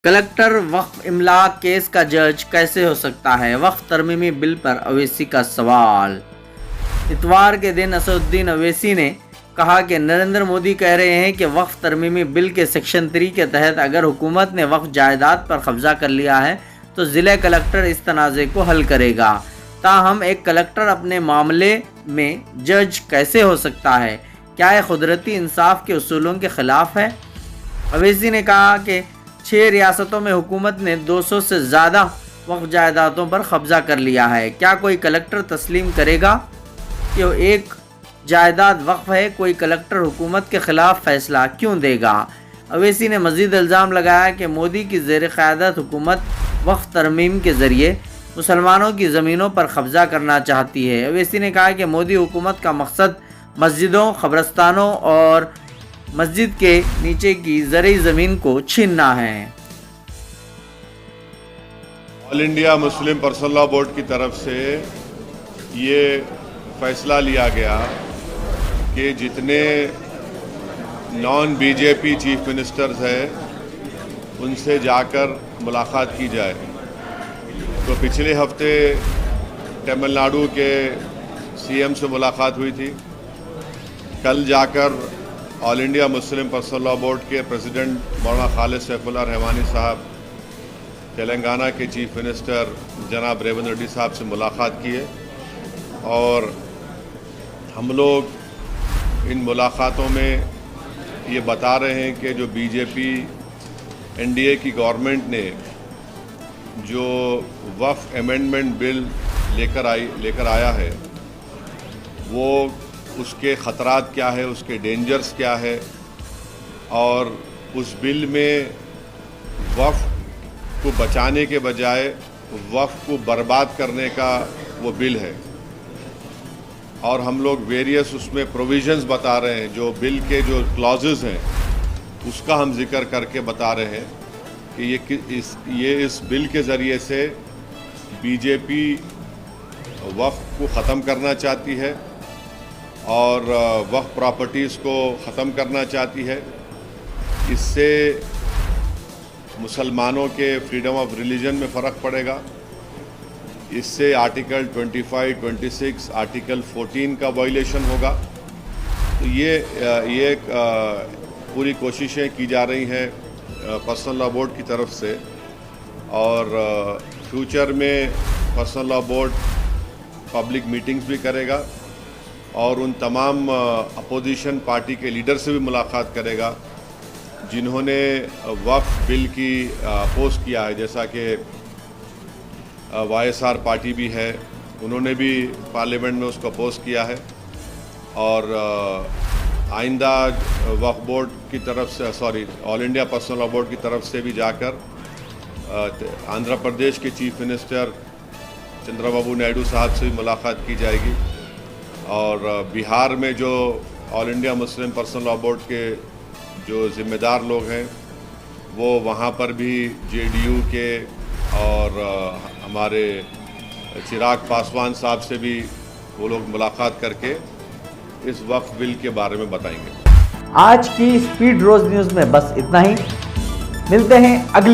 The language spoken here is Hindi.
कलेक्टर वक्फ इमलाक केस का जज कैसे हो सकता है? वक्फ तरमीमी बिल पर अवैसी का सवाल। इतवार के दिन असदुद्दीन अवैसी ने कहा कि नरेंद्र मोदी कह रहे हैं कि वक्फ तरमीमी बिल के सेक्शन 3 के तहत अगर हुकूमत ने वक्फ जायदाद पर कब्जा कर लिया है तो ज़िला कलेक्टर इस तनाज़े को हल करेगा। ताहम एक कलेक्टर अपने मामले में जज कैसे हो सकता है? क्या यह कुदरती इंसाफ के उसूलों के ख़िलाफ़ है? अवैसी ने कहा कि 6 रियासतों में हुकूमत ने 200 से ज़्यादा वक्फ जायदादों पर कब्जा कर लिया है। क्या कोई कलेक्टर तस्लीम करेगा कि एक जायदाद वक्फ है? कोई कलेक्टर हुकूमत के ख़िलाफ़ फ़ैसला क्यों देगा? अवैसी ने मज़ीद इल्ज़ाम लगाया कि मोदी की ज़ेर क़यादत हुकूमत वक्फ तरमीम के ज़रिए मुसलमानों की ज़मीनों पर कब्ज़ा करना चाहती है। अवैसी ने कहा कि मोदी हुकूमत का मकसद मस्जिदों, क़ब्रस्तानों और मस्जिद के नीचे की ज़रई ज़मीन को छीनना है। All India Muslim personal law board की तरफ से ये फैसला लिया गया कि जितने नॉन बीजेपी चीफ मिनिस्टर्स हैं उनसे जाकर मुलाकात की जाए। तो पिछले हफ्ते तमिलनाडु के सीएम से मुलाकात हुई थी। कल जाकर all India Muslim personal law board के प्रेसिडेंट मौलाना खालिद सैफुल्लाह रहमानी साहब, तेलंगाना के चीफ मिनिस्टर जनाब रेवंत रेड्डी साहब से मुलाकात की है और हम लोग इन मुलाकातों में ये बता रहे हैं कि जो बीजेपी एनडीए की गवर्नमेंट ने जो वक्फ अमेंडमेंट बिल लेकर आया है वो उसके ख़तरात क्या है, उसके डेंजर्स क्या है और उस बिल में वक्फ को बचाने के बजाय वक्फ को बर्बाद करने का वो बिल है। और हम लोग वेरियस उसमें प्रोविजंस बता रहे हैं, जो बिल के जो क्लॉजेस हैं उसका हम जिक्र करके बता रहे हैं कि ये इस बिल के ज़रिए से बीजेपी वक्फ को ख़त्म करना चाहती है और वक्फ प्रॉपर्टीज़ को ख़त्म करना चाहती है। इससे मुसलमानों के फ्रीडम ऑफ रिलीजन में फ़र्क पड़ेगा। इससे आर्टिकल 25, 26, आर्टिकल 14 का वायलेशन होगा। तो ये पूरी कोशिशें की जा रही हैं पर्सनल लॉ बोर्ड की तरफ से और फ्यूचर में personal law board public meetings भी करेगा और उन तमाम अपोजिशन पार्टी के लीडर से भी मुलाकात करेगा जिन्होंने वक्फ बिल की अपोज किया है। जैसा कि YSR पार्टी भी है, उन्होंने भी पार्लियामेंट में उसको अपोज किया है और आइंदा वक्फ बोर्ड की तरफ से all India personal law board की तरफ से भी जाकर आंध्र प्रदेश के चीफ मिनिस्टर चंद्रबाबू नायडू साहब से भी मुलाकात की जाएगी और बिहार में जो all India Muslim personal law board के जो ज़िम्मेदार लोग हैं वो वहाँ पर भी JDU के और हमारे चिराग पासवान साहब से भी वो लोग मुलाकात करके इस वक्फ बिल के बारे में बताएंगे। आज की स्पीड रोज न्यूज़ में बस इतना ही। मिलते हैं अगली